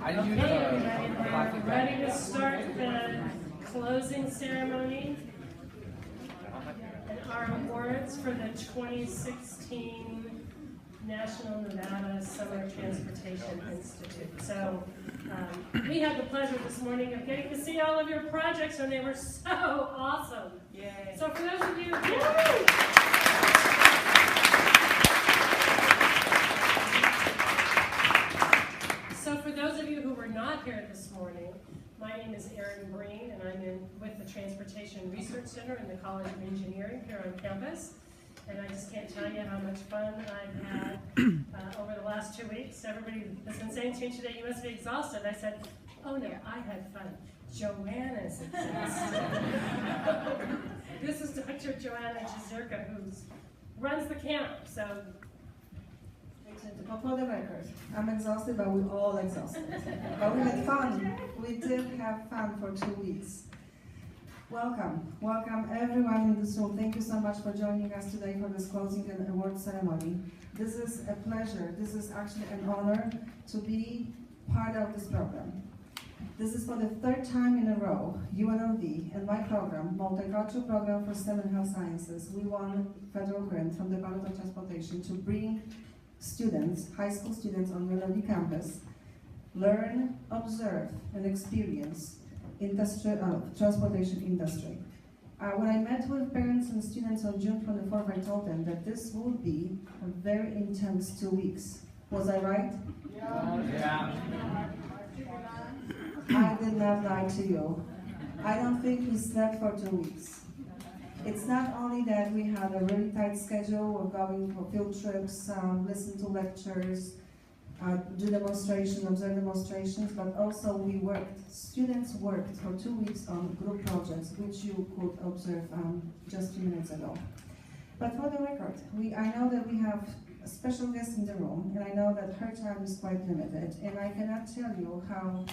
Okay, everybody, we're ready to start the closing ceremony and our awards for the 2016 National Nevada Summer Transportation Institute. So we had the pleasure this morning of getting to see all of your projects, and they were so awesome. Yay. So for those of you who were not here this morning, my name is Erin Breen, and I'm with the Transportation Research Center in the College of Engineering here on campus. And I just can't tell you how much fun I've had over the last 2 weeks. Everybody has been saying to me today, you must be exhausted. I said, oh no, I had fun. Joanna's exhausted. This is Dr. Joanna Jezierka, who runs the camp. So, For the record, I'm exhausted, but we're all exhausted. But we had fun. We did have fun for 2 weeks. Welcome everyone in this room. Thank you so much for joining us today for this closing and award ceremony. This is a pleasure. This is actually an honor to be part of this program. This is for the third time in a row, UNLV and my program, Multicultural Program for STEM and Health Sciences, we won a federal grant from the Department of Transportation to bring students, high school students on UNLV campus, learn, observe, and experience transportation industry. When I met with parents and students on June 24th, I told them that this would be a very intense 2 weeks. Was I right? yeah. I did not lie to you. I don't think we slept for 2 weeks. It's not only that we had a really tight schedule of going for field trips, listen to lectures, do demonstrations, observe demonstrations, but also we worked. Students worked for 2 weeks on group projects, which you could observe just a few minutes ago. But for the record, I know that we have a special guest in the room, and I know that her time is quite limited, and I cannot tell you how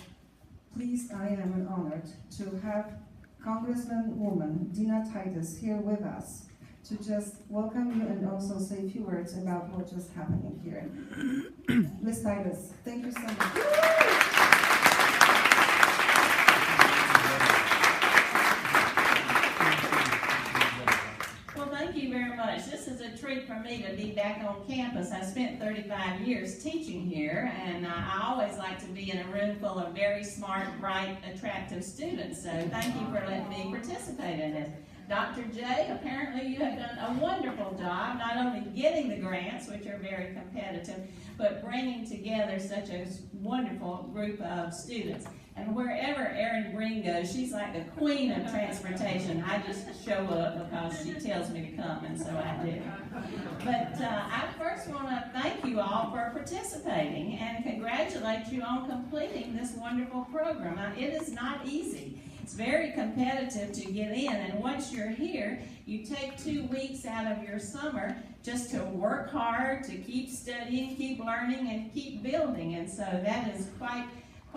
pleased I am and honored to have Congresswoman Dina Titus here with us to just welcome you and also say a few words about what just happening here. Ms. Titus, thank you so much. Well, thank you very much. This is a treat for me to be back on campus. I spent 35 years teaching here, and I always like to be in a room full of very smart, bright, attractive students. So thank you for letting me participate in it. Dr. J, apparently you have done a wonderful job, not only getting the grants, which are very competitive, but bringing together such a wonderful group of students. And wherever Erin Breen goes, she's like the queen of transportation. I just show up because she tells me to come, and so I do. But I first want to thank you all for participating and congratulate you on completing this wonderful program. It is not easy. It's very competitive to get in, and once you're here, you take 2 weeks out of your summer just to work hard, to keep studying, keep learning, and keep building. And so that is quite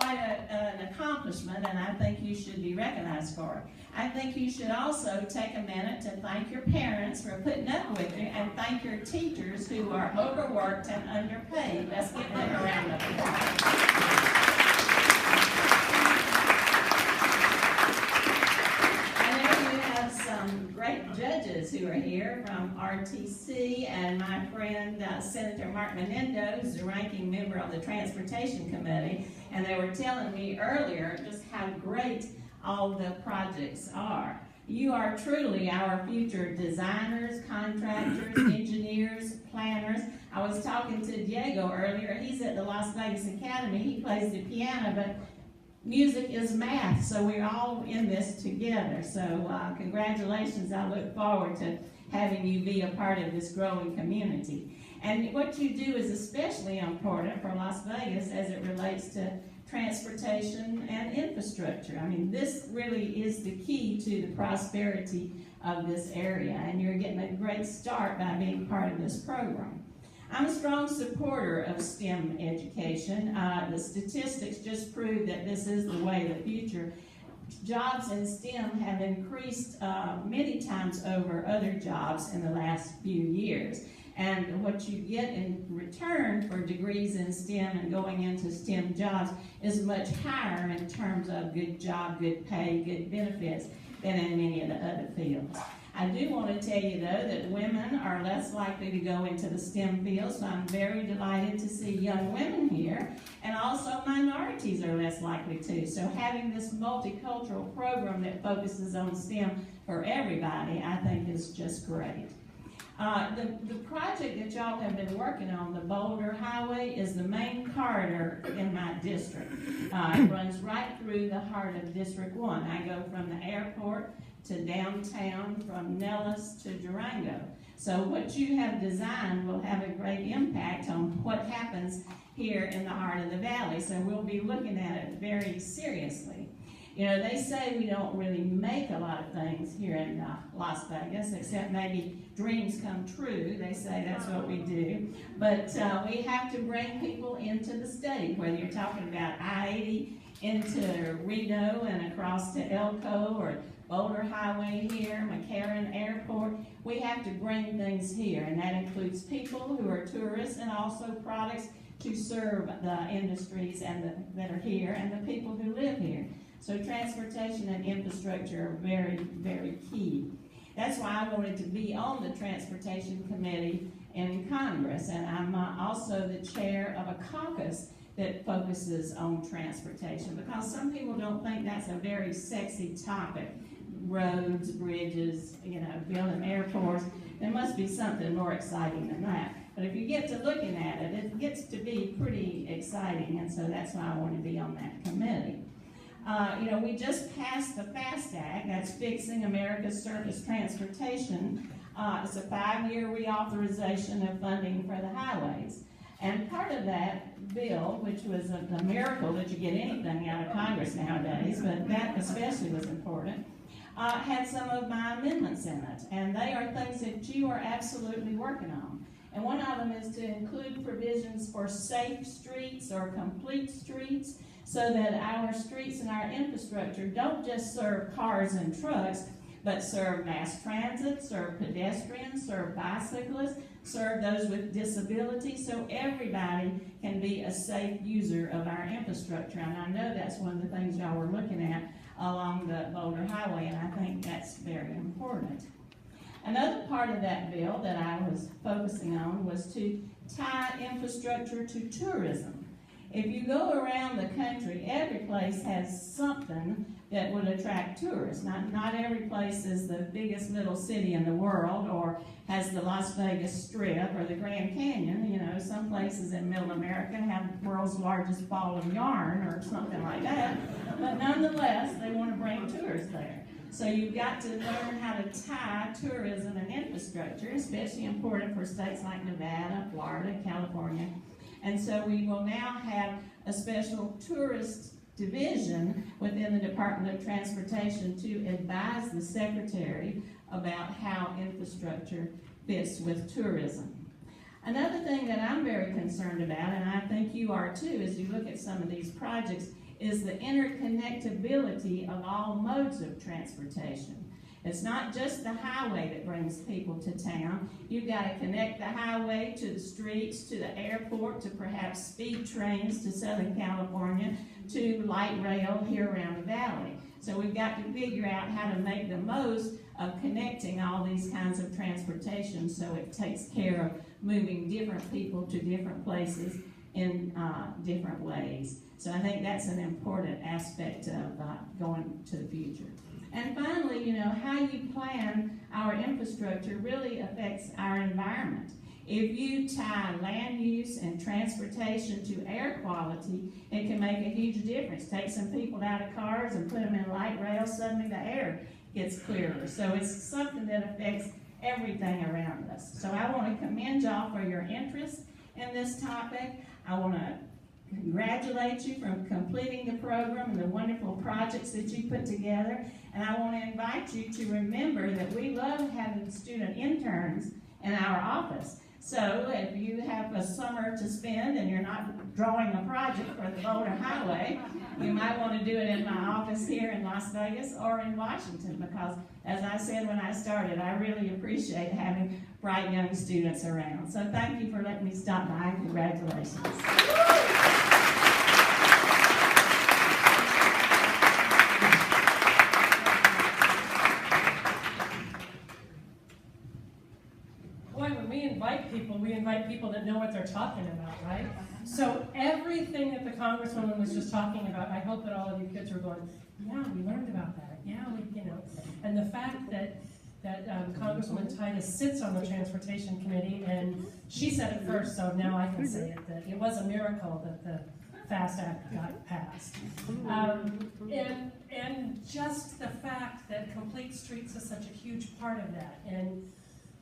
an accomplishment, and I think you should be recognized for it. I think you should also take a minute to thank your parents for putting up with you, and thank your teachers who are overworked and underpaid. Let's give them a round of applause. Great judges who are here from RTC, and my friend Senator Mark Menendez, who's the ranking member of the Transportation Committee, and they were telling me earlier just how great all the projects are. You are truly our future designers, contractors, engineers, planners. I was talking to Diego earlier. He's at the Las Vegas Academy. He plays the piano, but music is math, so we're all in this together. So congratulations. I look forward to having you be a part of this growing community. And what you do is especially important for Las Vegas as it relates to transportation and infrastructure. I mean, this really is the key to the prosperity of this area, and you're getting a great start by being part of this program. I'm a strong supporter of STEM education. The statistics just prove that this is the way of the future. Jobs in STEM have increased many times over other jobs in the last few years. And what you get in return for degrees in STEM and going into STEM jobs is much higher in terms of good job, good pay, good benefits than in many of the other fields. I do want to tell you, though, that women are less likely to go into the STEM field, so I'm very delighted to see young women here, and also minorities are less likely to. So having this multicultural program that focuses on STEM for everybody, I think is just great. The project that y'all have been working on, the Boulder Highway, is the main corridor in my district. It runs right through the heart of District 1. I go from the airport to downtown, from Nellis to Durango. So what you have designed will have a great impact on what happens here in the heart of the valley. So we'll be looking at it very seriously. You know, they say we don't really make a lot of things here in Las Vegas, except maybe dreams come true. They say that's what we do. But we have to bring people into the state, whether you're talking about I-80 into Reno and across to Elko, or Boulder Highway here, McCarran Airport. We have to bring things here, and that includes people who are tourists and also products to serve the industries that are here and the people who live here. So transportation and infrastructure are very, very key. That's why I wanted to be on the Transportation Committee in Congress, and I'm also the chair of a caucus that focuses on transportation, because some people don't think that's a very sexy topic. Roads, bridges, you know, building airports. There must be something more exciting than that. But if you get to looking at it, it gets to be pretty exciting, and so that's why I want to be on that committee. You know, we just passed the FAST Act, that's Fixing America's Surface Transportation. It's a 5-year reauthorization of funding for the highways. And part of that bill, which was a miracle that you get anything out of Congress nowadays, but that especially was important, had some of my amendments in it. And they are things that you are absolutely working on. And one of them is to include provisions for safe streets or complete streets, so that our streets and our infrastructure don't just serve cars and trucks, but serve mass transit, serve pedestrians, serve bicyclists, serve those with disabilities, so everybody can be a safe user of our infrastructure. And I know that's one of the things y'all were looking at along the Boulder Highway, and I think that's very important. Another part of that bill that I was focusing on was to tie infrastructure to tourism. If you go around the country, every place has something that would attract tourists. Not every place is the biggest little city in the world, or has the Las Vegas Strip or the Grand Canyon. You know, some places in Middle America have the world's largest ball of yarn or something like that. But nonetheless, they want to bring tourists there. So you've got to learn how to tie tourism and infrastructure, especially important for states like Nevada, Florida, California. And so we will now have a special tourist division within the Department of Transportation to advise the Secretary about how infrastructure fits with tourism. Another thing that I'm very concerned about, and I think you are too as you look at some of these projects, is the interconnectability of all modes of transportation. It's not just the highway that brings people to town. You've got to connect the highway to the streets, to the airport, to perhaps speed trains to Southern California, to light rail here around the valley. So we've got to figure out how to make the most of connecting all these kinds of transportation so it takes care of moving different people to different places in different ways. So I think that's an important aspect of going to the future. And finally, you know, how you plan our infrastructure really affects our environment. If you tie land use and transportation to air quality, it can make a huge difference. Take some people out of cars and put them in light rail, suddenly the air gets clearer. So it's something that affects everything around us. So I want to commend y'all for your interest in this topic. I want to congratulate you for completing the program and the wonderful projects that you put together. And I want to invite you to remember that we love having student interns in our office. So if you have a summer to spend and you're not drawing a project for the Boulder Highway, you might want to do it in my office here in Las Vegas or in Washington, because as I said when I started, I really appreciate having bright young students around. So thank you for letting me stop by. Congratulations. Boy, when we invite people that know what they're talking about, right? So everything that the Congresswoman was just talking about, I hope that all of you kids were going, yeah, we learned about that. Yeah, and the fact that Congresswoman Titus sits on the Transportation Committee, and she said it first, so now I can say it, that it was a miracle that the FAST Act got passed. And just the fact that Complete Streets is such a huge part of that. And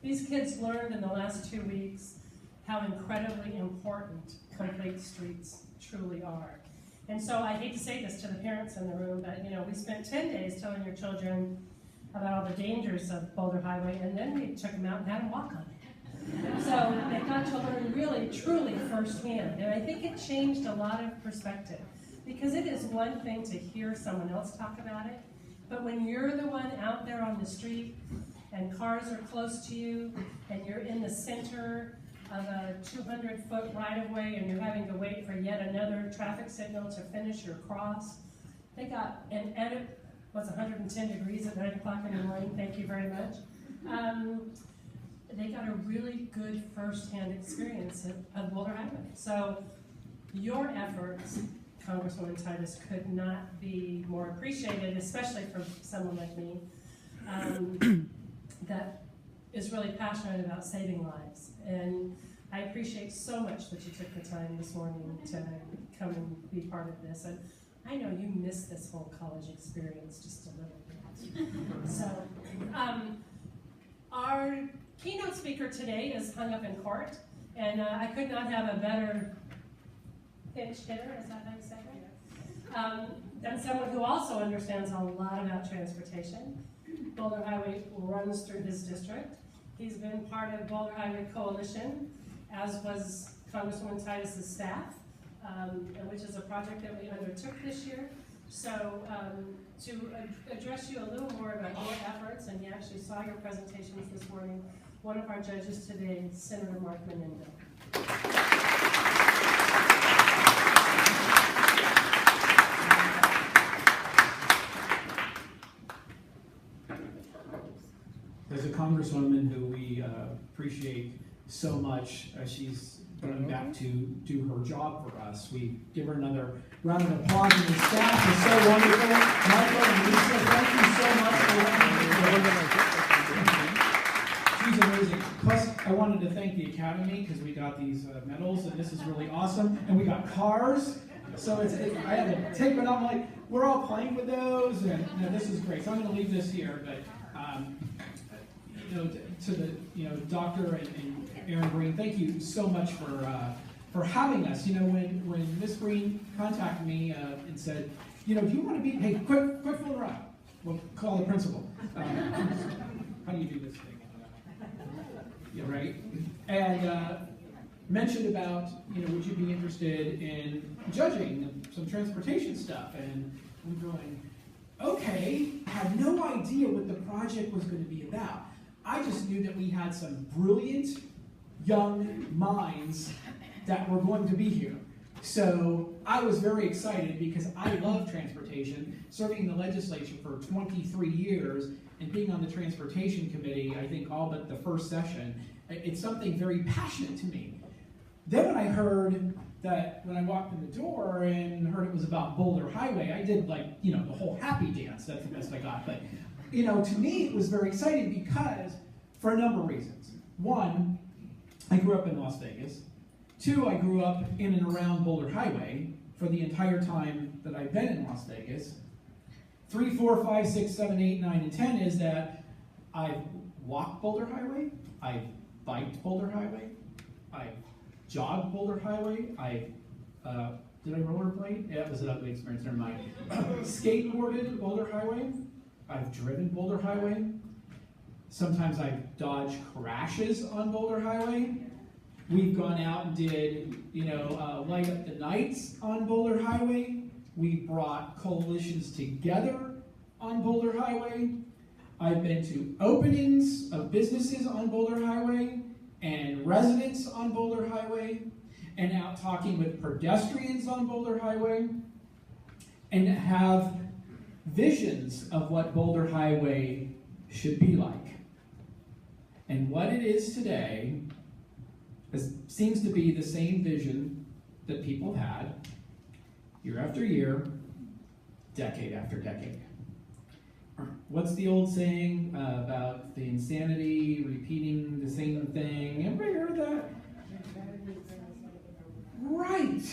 these kids learned in the last 2 weeks how incredibly important Complete Streets truly are. And so I hate to say this to the parents in the room, but we spent 10 days telling your children about all the dangers of Boulder Highway, and then we took them out and had them walk on it. So they got to learn really, truly firsthand. And I think it changed a lot of perspective, because it is one thing to hear someone else talk about it, but when you're the one out there on the street and cars are close to you and you're in the center of a 200-foot right-of-way and you're having to wait for yet another traffic signal to finish your cross. They got, and it was 110 degrees at 9 o'clock in the morning, thank you very much. They got a really good first-hand experience of Boulder Highway. So your efforts, Congresswoman Titus, could not be more appreciated, especially for someone like me that is really passionate about saving lives. And I appreciate so much that you took the time this morning to come and be part of this. And I know you missed this whole college experience just a little bit. So our keynote speaker today is hung up in court, and I could not have a better pinch hitter, is that how you say it? Than someone who also understands a lot about transportation. Boulder Highway runs through his district. He's been part of Boulder Highway Coalition, as was Congresswoman Titus's staff, which is a project that we undertook this year. So to address you a little more about your efforts, and you actually saw your presentations this morning, one of our judges today, Senator Mark Menendez. There's a congresswoman who we appreciate so much. She's going back to do her job for us. We give her another round of applause, and the staff is so wonderful. Michael and Lisa, thank you so much for She's amazing. Plus, I wanted to thank the Academy because we got these medals, and this is really awesome. And we got cars. So I had to take it up, like, we're all playing with those, and this is great. So I'm going to leave this here, but to the Dr. and Aaron Green, thank you so much for having us. When Miss Green contacted me and said, do you want to be? Hey, quick fill her out. We'll call the principal. How do you do this thing? Yeah, right. And mentioned about would you be interested in judging some transportation stuff? And I'm going, okay. I had no idea what the project was going to be about. I just knew that we had some brilliant young minds that were going to be here. So I was very excited because I love transportation, serving in the legislature for 23 years and being on the Transportation Committee, I think all but the first session. It's something very passionate to me. Then when I heard that, when I walked in the door and heard it was about Boulder Highway, I did the whole happy dance. That's the best I got. But to me, it was very exciting because, for a number of reasons. One, I grew up in Las Vegas. Two, I grew up in and around Boulder Highway for the entire time that I've been in Las Vegas. 3, 4, 5, 6, 7, 8, 9, and 10 is that I've walked Boulder Highway, I've biked Boulder Highway, I've jogged Boulder Highway, did I rollerblade? Yeah, it was an ugly experience, never mind. Skateboarded Boulder Highway, I've driven Boulder Highway. Sometimes I've dodged crashes on Boulder Highway. We've gone out and did, light up the nights on Boulder Highway. We brought coalitions together on Boulder Highway. I've been to openings of businesses on Boulder Highway and residents on Boulder Highway, and out talking with pedestrians on Boulder Highway, and have visions of what Boulder Highway should be like. And what it is today seems to be the same vision that people had year after year, decade after decade. What's the old saying about the insanity, repeating the same thing? Everybody heard that? Right.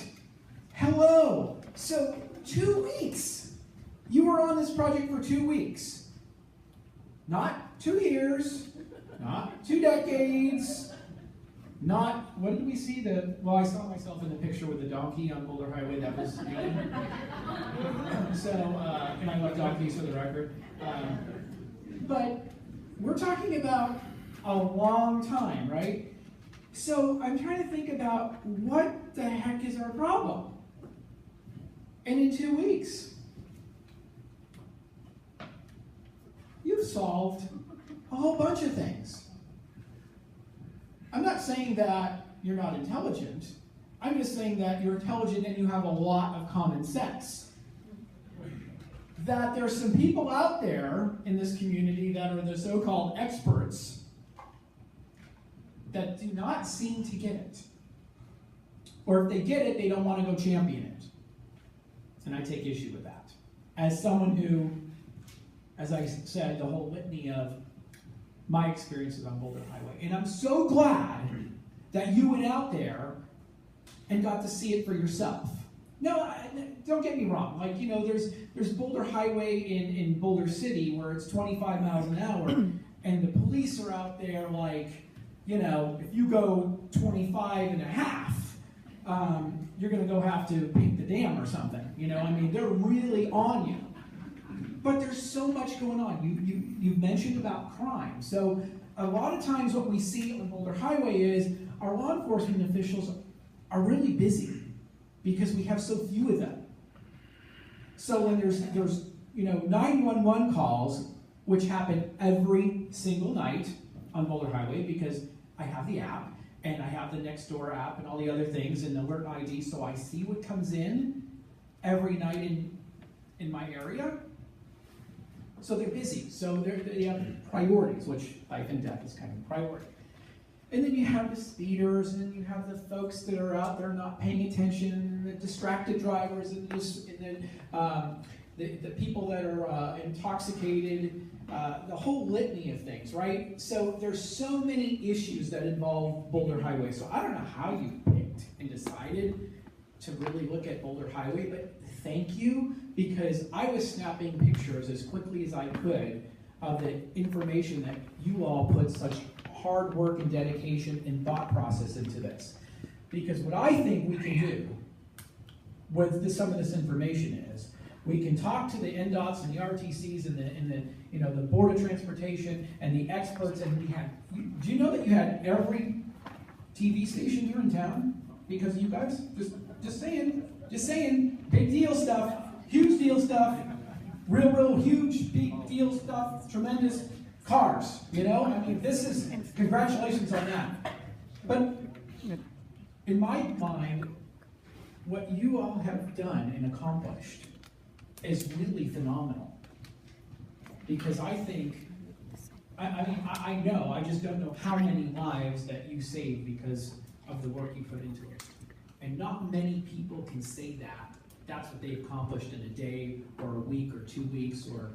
Hello. So 2 weeks. You were on this project for 2 weeks. Not 2 years. Not 2 decades. Not, what did we see? I saw myself in the picture with the donkey on Boulder Highway. That was me. And I love donkeys for the record. But we're talking about a long time, right? So I'm trying to think about what the heck is our problem? And in 2 weeks, you've solved a whole bunch of things. I'm not saying that you're not intelligent. I'm just saying that you're intelligent and you have a lot of common sense. That there's some people out there in this community that are the so-called experts that do not seem to get it. Or if they get it, they don't want to go champion it. And I take issue with that. As someone who, as I said, the whole litany of my experiences on Boulder Highway. And I'm so glad that you went out there and got to see it for yourself. No, don't get me wrong. There's Boulder Highway in Boulder City where it's 25 miles an hour, and the police are out there if you go 25 and a half, you're going to go have to paint the dam or something. They're really on you. But there's so much going on. You mentioned about crime. So a lot of times what we see on Boulder Highway is our law enforcement officials are really busy because we have so few of them. So when there's 911 calls, which happen every single night on Boulder Highway because I have the app and I have the Nextdoor app and all the other things and Alert ID, so I see what comes in every night in my area. So they're busy. So they have priorities, which life and death is kind of a priority. And then you have the speeders, and then you have the folks that are out there not paying attention, and the distracted drivers, and the people that are intoxicated, the whole litany of things, right? So there's so many issues that involve Boulder Highway. So I don't know how you picked and decided to really look at Boulder Highway, but thank you, because I was snapping pictures as quickly as I could of the information that you all put such hard work and dedication and thought process into this. Because what I think we can do with some of this information is, we can talk to the NDOTs and the RTCs and the Board of Transportation and the experts, and do you know that you had every TV station here in town because of you guys? Just saying, big deal stuff, huge deal stuff, real huge, big deal stuff, tremendous cars, this is, congratulations on that. But in my mind, what you all have done and accomplished is really phenomenal. Because I think, I know, I just don't know how many lives that you saved because of the work you put into it. And not many people can say that. That's what they accomplished in a day or a week or 2 weeks or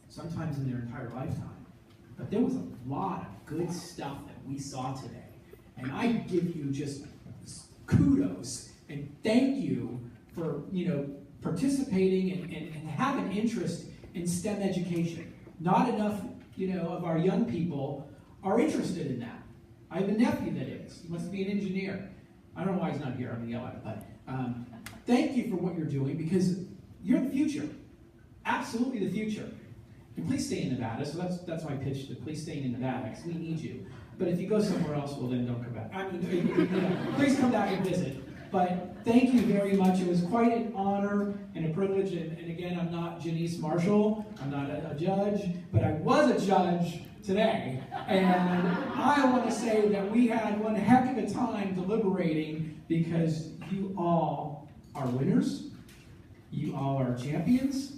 sometimes in their entire lifetime. But there was a lot of good stuff that we saw today. And I give you just kudos and thank you for, participating and have an interest in STEM education. Not enough, of our young people are interested in that. I have a nephew that is. He wants to be an engineer. I don't know why he's not here. I'm going to yell at him. But thank you for what you're doing because you're the future. Absolutely the future. And please stay in Nevada. So that's my pitch, to please stay in Nevada because we need you. But if you go somewhere else, well, then don't come back. I mean, you know, please come back and visit. But thank you very much. It was quite an honor and a privilege. And again, I'm not Janice Marshall. I'm not a judge, but I was a judge today. And I want to say that we had one heck of a time deliberating because you all are winners. You all are champions.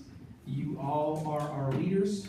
You all are our leaders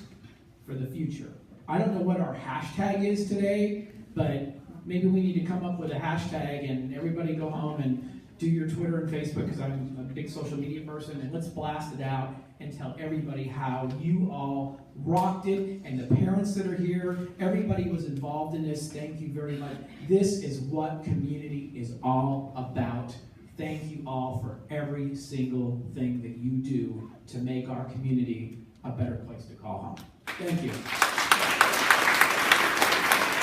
for the future. I don't know what our hashtag is today, but maybe we need to come up with a hashtag and everybody go home and do your Twitter and Facebook, because I'm a big social media person, and let's blast it out and tell everybody how you all rocked it, and the parents that are here, everybody was involved in this. Thank you very much. This is what community is all about. Thank you all for every single thing that you do to make our community a better place to call home. Thank you.